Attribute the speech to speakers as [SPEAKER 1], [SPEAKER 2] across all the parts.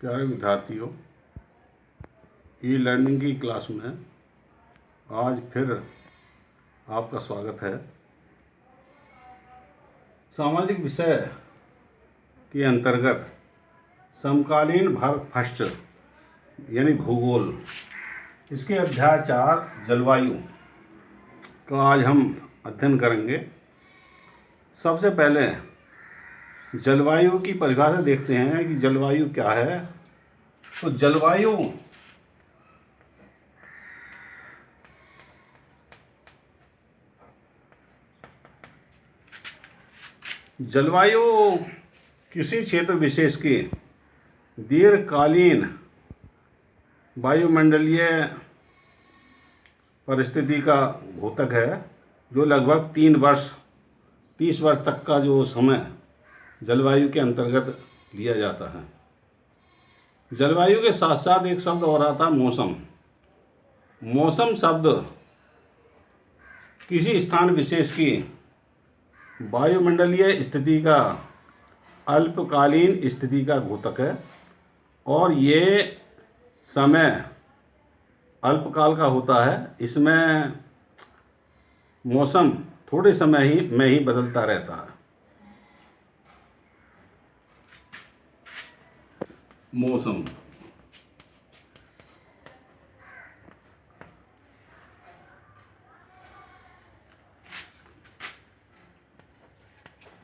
[SPEAKER 1] प्यारे विद्यार्थियों, e learning की क्लास में आज फिर आपका स्वागत है। सामाजिक विषय के अंतर्गत समकालीन भारत फर्स्ट यानी भूगोल, इसके अध्याय 4 जलवायु का आज हम अध्ययन करेंगे। सबसे पहले जलवायु की परिभाषा देखते हैं कि जलवायु क्या है। तो जलवायु किसी क्षेत्र विशेष की दीर्घकालीन वायुमंडलीय परिस्थिति का द्योतक है, जो लगभग 30 वर्ष तक का जो समय जलवायु के अंतर्गत लिया जाता है। जलवायु के साथ साथ एक शब्द और आता है मौसम। मौसम शब्द किसी स्थान विशेष की वायुमंडलीय स्थिति का अल्पकालीन स्थिति का द्योतक है और ये समय अल्पकाल का होता है। इसमें मौसम थोड़े समय में ही बदलता रहता है। मौसम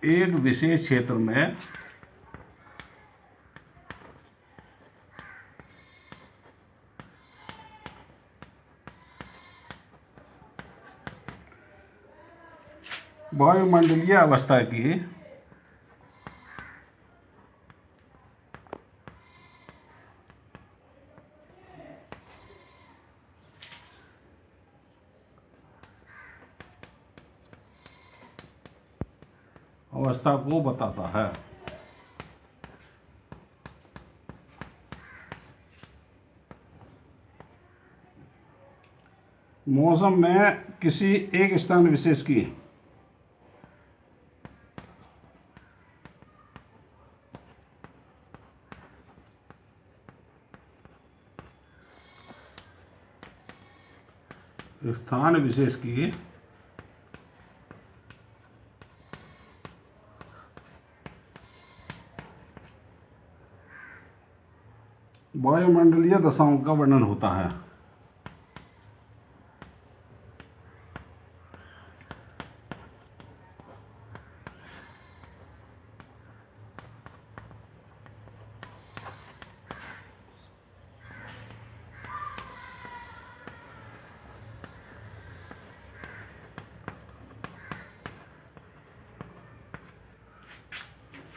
[SPEAKER 1] एक विशेष क्षेत्र में वायुमंडलीय अवस्था की अवस्था को बताता है। मौसम में किसी एक स्थान विशेष की वायुमंडलीय दशाओं का वर्णन होता है।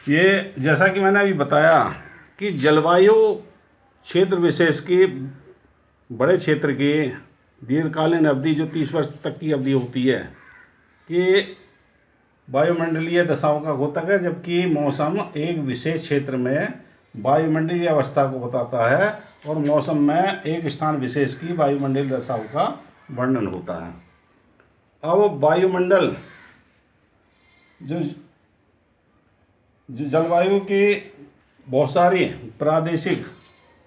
[SPEAKER 1] ये जैसा कि मैंने अभी बताया कि जलवायु क्षेत्र विशेष की बड़े क्षेत्र की दीर्घकालीन अवधि जो 30 वर्ष तक की अवधि होती है कि वायुमंडलीय दशाओं का द्योतक है, जबकि मौसम एक विशेष क्षेत्र में वायुमंडलीय अवस्था को बताता है और मौसम में एक स्थान विशेष की वायुमंडलीय दशाओं का वर्णन होता है। अब वायुमंडल जो जलवायु की बहुत सारी प्रादेशिक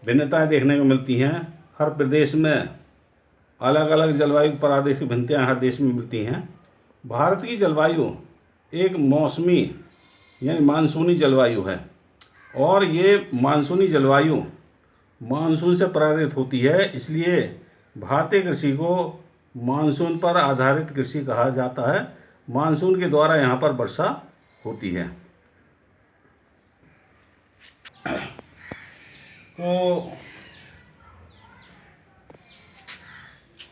[SPEAKER 1] भिन्नताएं देखने को मिलती हैं। हर प्रदेश में अलग अलग जलवायु प्रादेशिक भिन्नताएं हर देश में मिलती हैं। भारत की जलवायु एक मौसमी यानी मानसूनी जलवायु है और ये मानसूनी जलवायु मानसून से प्रेरित होती है। इसलिए भारतीय कृषि को मानसून पर आधारित कृषि कहा जाता है। मानसून के द्वारा यहाँ पर वर्षा होती है। तो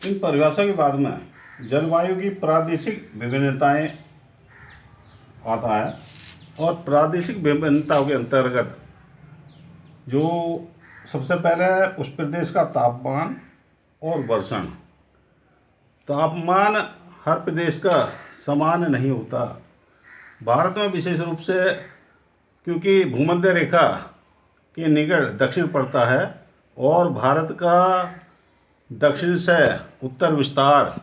[SPEAKER 1] इन परिभाषा के बाद में जलवायु की प्रादेशिक विभिन्नताएं आता है और प्रादेशिक विभिन्नताओं के अंतर्गत जो सबसे पहले उस प्रदेश का तापमान और वर्षण। तापमान हर प्रदेश का समान नहीं होता। भारत में विशेष रूप से क्योंकि भूमध्य रेखा के निकट दक्षिण पड़ता है और भारत का दक्षिण से उत्तर विस्तार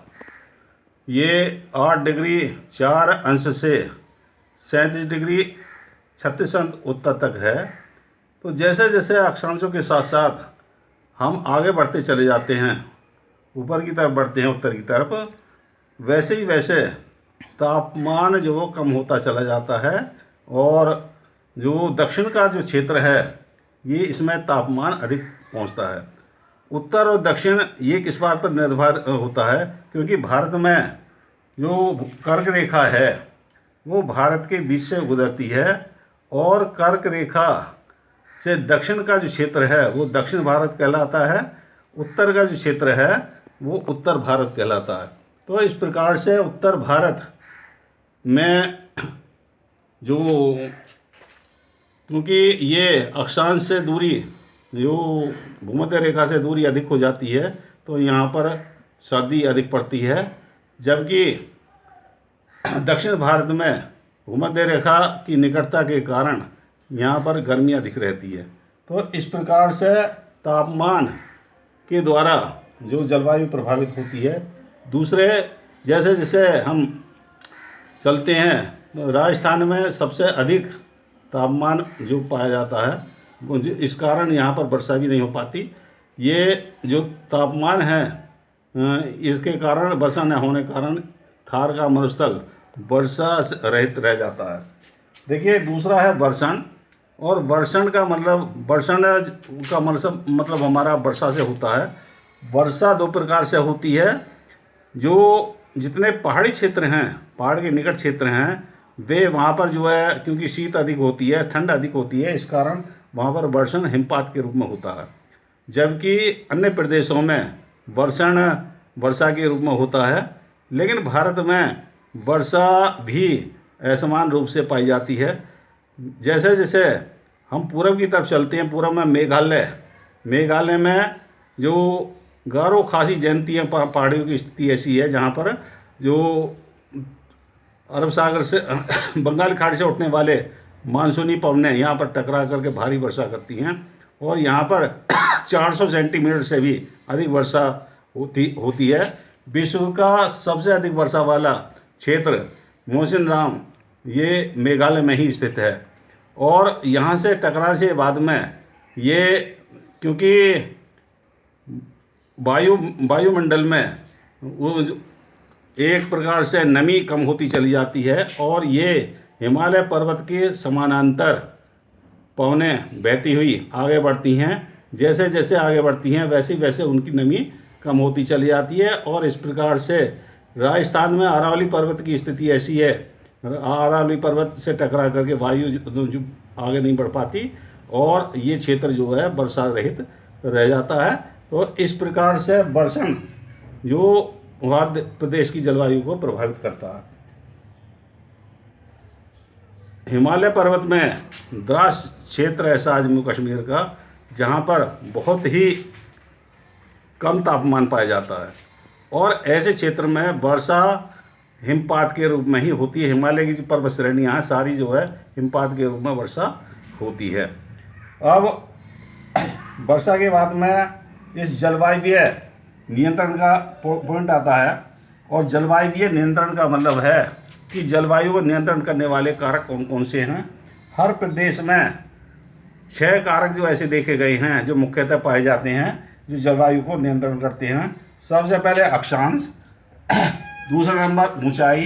[SPEAKER 1] ये 8 डिग्री 4 अंश से 37 डिग्री 36 अंश उत्तर तक है। तो जैसे जैसे अक्षांशों के साथ साथ हम आगे बढ़ते चले जाते हैं, ऊपर की तरफ बढ़ते हैं, उत्तर की तरफ, वैसे ही वैसे तापमान जो कम होता चला जाता है। और जो दक्षिण का जो क्षेत्र है ये इसमें तापमान अधिक पहुंचता है। उत्तर और दक्षिण ये किस बात पर निर्भर होता है, क्योंकि भारत में जो कर्क रेखा है वो भारत के बीच से गुजरती है, और कर्क रेखा से दक्षिण का जो क्षेत्र है वो दक्षिण भारत कहलाता है, उत्तर का जो क्षेत्र है वो उत्तर भारत कहलाता है। तो इस प्रकार से उत्तर भारत में जो, क्योंकि ये अक्षांश से दूरी, जो भूमध्य रेखा से दूरी अधिक हो जाती है, तो यहाँ पर सर्दी अधिक पड़ती है, जबकि दक्षिण भारत में भूमध्य रेखा की निकटता के कारण यहाँ पर गर्मी अधिक रहती है। तो इस प्रकार से तापमान के द्वारा जो जलवायु प्रभावित होती है। दूसरे, जैसे जैसे हम चलते हैं तो राजस्थान में सबसे अधिक तापमान जो पाया जाता है, इस कारण यहाँ पर वर्षा भी नहीं हो पाती। ये जो तापमान है इसके कारण, वर्षा न होने के कारण थार का मरुस्थल वर्षा रहित रह जाता है। देखिए, दूसरा है वर्षण। और वर्षण का मतलब, वर्षण का मतलब हमारा वर्षा से होता है। वर्षा दो प्रकार से होती है। जो जितने पहाड़ी क्षेत्र हैं, पहाड़ के निकट क्षेत्र हैं, वे वहाँ पर जो है, क्योंकि शीत अधिक होती है, ठंड अधिक होती है, इस कारण वहाँ पर वर्षण हिमपात के रूप में होता है। जबकि अन्य प्रदेशों में वर्षण वर्षा के रूप में होता है। लेकिन भारत में वर्षा भी असमान रूप से पाई जाती है। जैसे जैसे हम पूरब की तरफ चलते हैं, पूरब में मेघालय में जो गारो खासी जयंतियाँ पहाड़ियों की स्थिति ऐसी है जहाँ पर जो अरब सागर से बंगाल खाड़ी से उठने वाले मानसूनी पवनें यहाँ पर टकरा करके भारी वर्षा करती हैं, और यहाँ पर 400 सेंटीमीटर से भी अधिक वर्षा होती है। विश्व का सबसे अधिक वर्षा वाला क्षेत्र मौसिनराम ये मेघालय में ही स्थित है। और यहाँ से टकराने से बाद में ये, क्योंकि वायुमंडल में वो एक प्रकार से नमी कम होती चली जाती है, और ये हिमालय पर्वत के समानांतर पवनें बहती हुई आगे बढ़ती हैं। जैसे जैसे आगे बढ़ती हैं वैसे वैसे उनकी नमी कम होती चली जाती है, और इस प्रकार से राजस्थान में अरावली पर्वत की स्थिति ऐसी है, अरावली पर्वत से टकरा करके वायु जो आगे नहीं बढ़ पाती, और ये क्षेत्र जो है वर्षा रहित रह जाता है। तो इस प्रकार से वर्षण जो मध्य प्रदेश की जलवायु को प्रभावित करता है। हिमालय पर्वत में द्रास क्षेत्र ऐसा है जम्मू कश्मीर का, जहाँ पर बहुत ही कम तापमान पाया जाता है, और ऐसे क्षेत्र में वर्षा हिमपात के रूप में ही होती है। हिमालय की जो पर्वत श्रेणियाँ हैं सारी जो है हिमपात के रूप में वर्षा होती है। अब वर्षा के बाद में इस जलवायुवीय नियंत्रण का पॉइंट आता है। और जलवायुवीय नियंत्रण का मतलब है कि जलवायु को नियंत्रण करने वाले कारक कौन कौन से हैं। हर प्रदेश में 6 कारक जो ऐसे देखे गए हैं जो मुख्यतः पाए जाते हैं जो जलवायु को नियंत्रण करते हैं। सबसे पहले अक्षांश, दूसरा नंबर ऊंचाई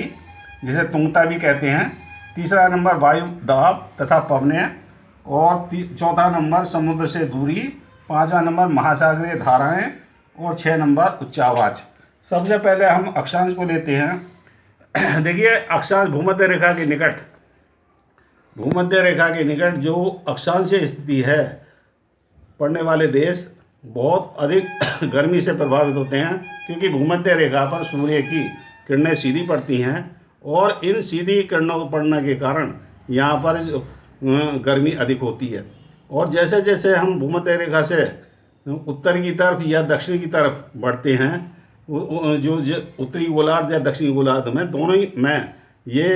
[SPEAKER 1] जिसे तुंगता भी कहते हैं, तीसरा नंबर वायु दाब तथा पवनें, और चौथा नंबर समुद्र से दूरी, पांचवा नंबर महासागरीय धाराएं, और 6 नंबर उच्च आवाज। सबसे पहले हम अक्षांश को लेते हैं। देखिए, अक्षांश भूमध्य रेखा के निकट, भूमध्य रेखा के निकट जो अक्षांशीय स्थिति है पड़ने वाले देश बहुत अधिक गर्मी से प्रभावित होते हैं, क्योंकि भूमध्य रेखा पर सूर्य की किरणें सीधी पड़ती हैं, और इन सीधी किरणों को पड़ने के कारण यहाँ पर गर्मी अधिक होती है। और जैसे जैसे हम भूमध्य रेखा से उत्तर की तरफ या दक्षिण की तरफ बढ़ते हैं, जो उत्तरी गोलार्ध या दक्षिणी गोलार्ध में दोनों ही में ये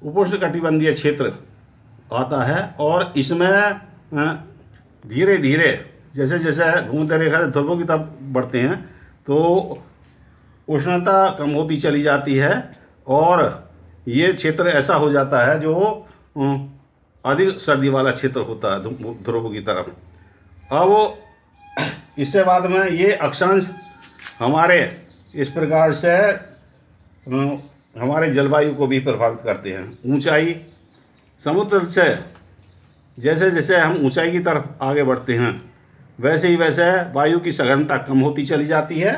[SPEAKER 1] उपोष्णकटिबंधीय क्षेत्र आता है, और इसमें धीरे धीरे जैसे जैसे भूमध्य रेखा से ध्रुवों की तरफ बढ़ते हैं तो उष्णता कम होती चली जाती है, और ये क्षेत्र ऐसा हो जाता है जो अधिक सर्दी वाला क्षेत्र होता है ध्रुव की तरफ। अब इससे बाद में ये अक्षांश हमारे इस प्रकार से हमारे जलवायु को भी प्रभावित करते हैं। ऊंचाई, समुद्र से जैसे जैसे हम ऊंचाई की तरफ आगे बढ़ते हैं वैसे ही वैसे वायु की सघनता कम होती चली जाती है,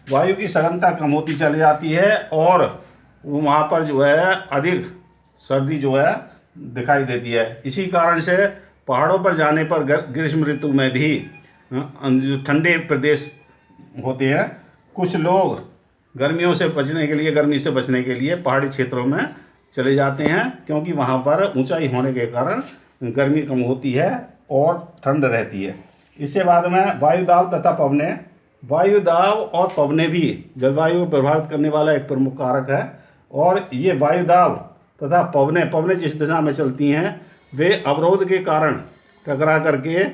[SPEAKER 1] वायु की सघनता कम होती चली जाती है और वहाँ पर जो है अधिक सर्दी जो है दिखाई देती है। इसी कारण से पहाड़ों पर जाने पर ग्रीष्म ऋतु में भी जो ठंडे प्रदेश होते हैं, कुछ लोग गर्मियों से बचने के लिए, गर्मी से बचने के लिए पहाड़ी क्षेत्रों में चले जाते हैं, क्योंकि वहाँ पर ऊंचाई होने के कारण गर्मी कम होती है और ठंड रहती है। इससे बाद में वायुदाब तथा पवने। वायुदाब और पवने भी जलवायु को प्रभावित करने वाला एक प्रमुख कारक है। और ये वायुदाब तथा पवने जिस दिशा में चलती हैं वे अवरोध के कारण टकरा करके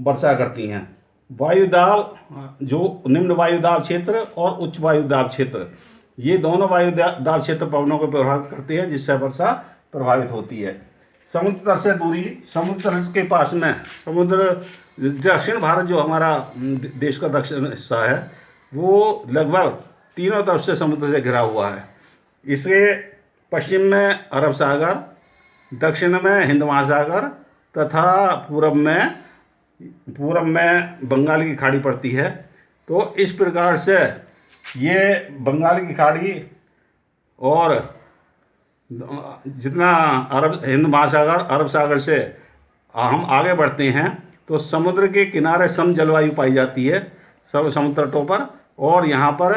[SPEAKER 1] वर्षा करती हैं। वायुदाब, जो निम्न वायुदाब क्षेत्र और उच्च वायुदाब क्षेत्र, ये दोनों वायुदाब क्षेत्र पवनों को प्रभावित करते हैं, जिससे वर्षा प्रभावित होती है। समुद्र तल से दूरी। समुद्र तल के पास में समुद्र, दक्षिण भारत जो हमारा देश का दक्षिण हिस्सा है वो लगभग तीनों तरफ से समुद्र से घिरा हुआ है। इसके पश्चिम में अरब सागर, दक्षिण में हिंद महासागर तथा पूरब में बंगाल की खाड़ी पड़ती है। तो इस प्रकार से ये बंगाल की खाड़ी और जितना हिंद महासागर, अरब सागर से हम आगे बढ़ते हैं तो समुद्र के किनारे सम जलवायु पाई जाती है सब समुद्र तटों पर, और यहाँ पर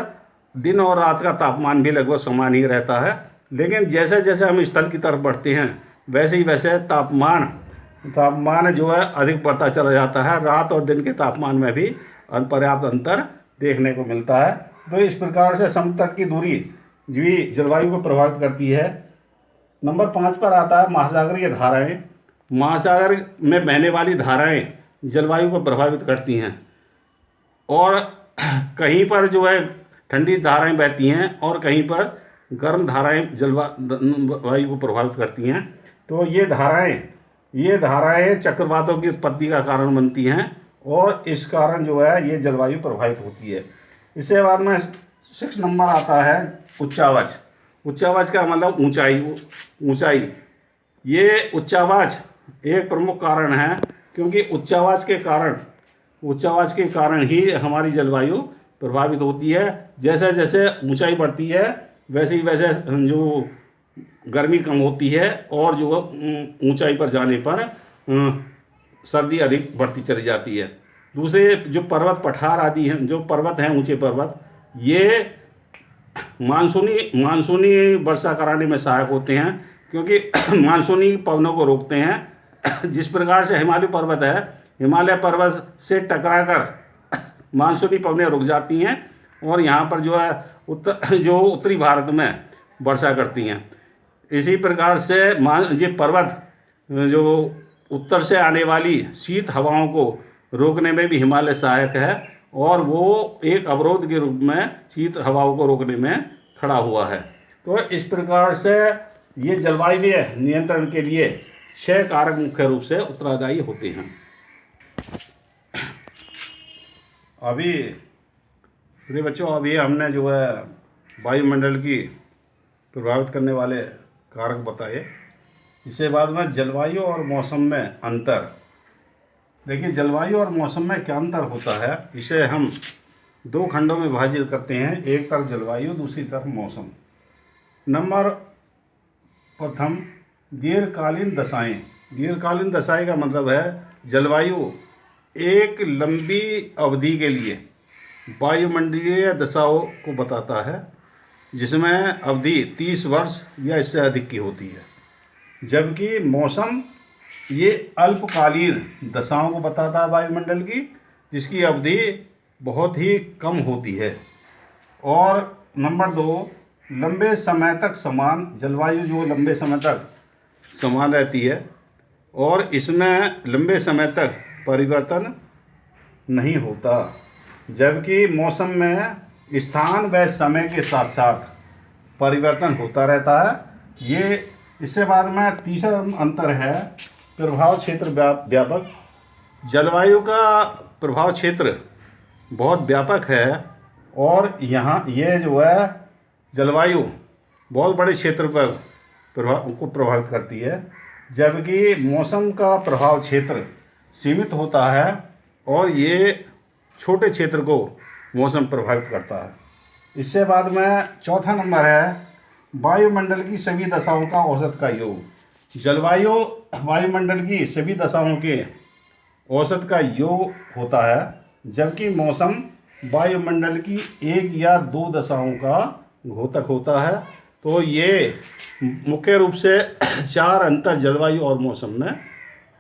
[SPEAKER 1] दिन और रात का तापमान भी लगभग समान ही रहता है। लेकिन जैसे जैसे हम स्थल की तरफ बढ़ते हैं वैसे ही वैसे तापमान जो है अधिक बढ़ता चला जाता है। रात और दिन के तापमान में भी पर्याप्त अंतर देखने को मिलता है। तो इस प्रकार से समुद्र तट की दूरी भी जलवायु को प्रभावित करती है। नंबर 5 पर आता है महासागरीय धाराएं। महासागर में बहने वाली धाराएं जलवायु को प्रभावित करती हैं, और कहीं पर जो है ठंडी धाराएं बहती हैं और कहीं पर गर्म धाराएं जलवायु को प्रभावित करती हैं। तो ये धाराएं चक्रवातों की उत्पत्ति का कारण बनती हैं, और इस कारण जो है ये जलवायु प्रभावित होती है। इसके बाद में 6 नंबर आता है उच्चावाच। उच्चावाच का मतलब ऊंचाई। ये उच्चावाच एक प्रमुख कारण है, क्योंकि उच्चावाच के कारण ही हमारी जलवायु प्रभावित होती है। जैसे जैसे ऊंचाई बढ़ती है वैसे ही वैसे जो गर्मी कम होती है, और जो ऊंचाई पर जाने पर सर्दी अधिक बढ़ती चली जाती है। दूसरे जो पर्वत पठार आदि हैं, जो पर्वत हैं, ऊंचे पर्वत, ये मानसूनी वर्षा कराने में सहायक होते हैं, क्योंकि मानसूनी पवनों को रोकते हैं। जिस प्रकार से हिमालय पर्वत है, हिमालय पर्वत से टकराकर मानसूनी पवनें रुक जाती हैं और यहाँ पर जो है उत्तरी भारत में वर्षा करती हैं। इसी प्रकार से ये पर्वत जो उत्तर से आने वाली शीत हवाओं को रोकने में भी हिमालय सहायक है, और वो एक अवरोध के रूप में शीत हवाओं को रोकने में खड़ा हुआ है। तो इस प्रकार से ये जलवायु नियंत्रण के लिए 6 कारक मुख्य रूप से उत्तरदायी होते हैं। अभी प्रिय बच्चों, अभी हमने जो है वायुमंडल की प्रभावित करने वाले कारक बताए। इसके बाद में जलवायु और मौसम में अंतर। देखिए, जलवायु और मौसम में क्या अंतर होता है, इसे हम 2 खंडों में विभाजित करते हैं। एक तरफ जलवायु, दूसरी तरफ मौसम। नंबर प्रथम, दीर्घकालीन दशाएं। दीर्घकालीन दशाएं का मतलब है जलवायु एक लंबी अवधि के लिए वायुमंडलीय दशाओं को बताता है, जिसमें अवधि 30 वर्ष या इससे अधिक की होती है। जबकि मौसम ये अल्पकालीन दशाओं को बताता है वायुमंडल की, जिसकी अवधि बहुत ही कम होती है। और नंबर 2, लंबे समय तक समान। जलवायु जो लंबे समय तक समान रहती है और इसमें लंबे समय तक परिवर्तन नहीं होता। जबकि मौसम में स्थान व समय के साथ साथ परिवर्तन होता रहता है। ये इससे बाद में तीसरा अंतर है प्रभाव क्षेत्र व्यापक। जलवायु का प्रभाव क्षेत्र बहुत व्यापक है और यहाँ ये जो है जलवायु बहुत बड़े क्षेत्र पर प्रभावित करती है, जबकि मौसम का प्रभाव क्षेत्र सीमित होता है और ये छोटे क्षेत्र को मौसम प्रभावित करता है। इससे बाद में चौथा नंबर है वायुमंडल की सभी दशाओं का औसत का योग। जलवायु वायुमंडल की सभी दशाओं के औसत का योग होता है, जबकि मौसम वायुमंडल की एक या दो दशाओं का घोतक होता है। तो ये मुख्य रूप से चार अंतर जलवायु और मौसम में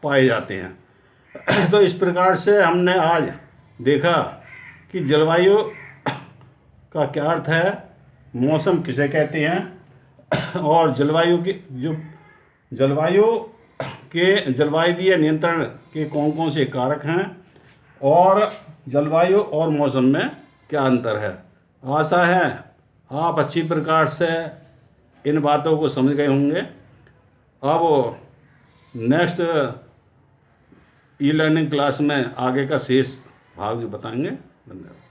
[SPEAKER 1] पाए जाते हैं। तो इस प्रकार से हमने आज देखा कि जलवायु का क्या अर्थ है, मौसम किसे कहते हैं और जलवायु की जो जलवायुवीय नियंत्रण के कौन कौन से कारक हैं और जलवायु और मौसम में क्या अंतर है। आशा है आप अच्छी प्रकार से इन बातों को समझ गए होंगे। अब नेक्स्ट ई लर्निंग क्लास में आगे का शेष भाग बताएंगे। धन्यवाद।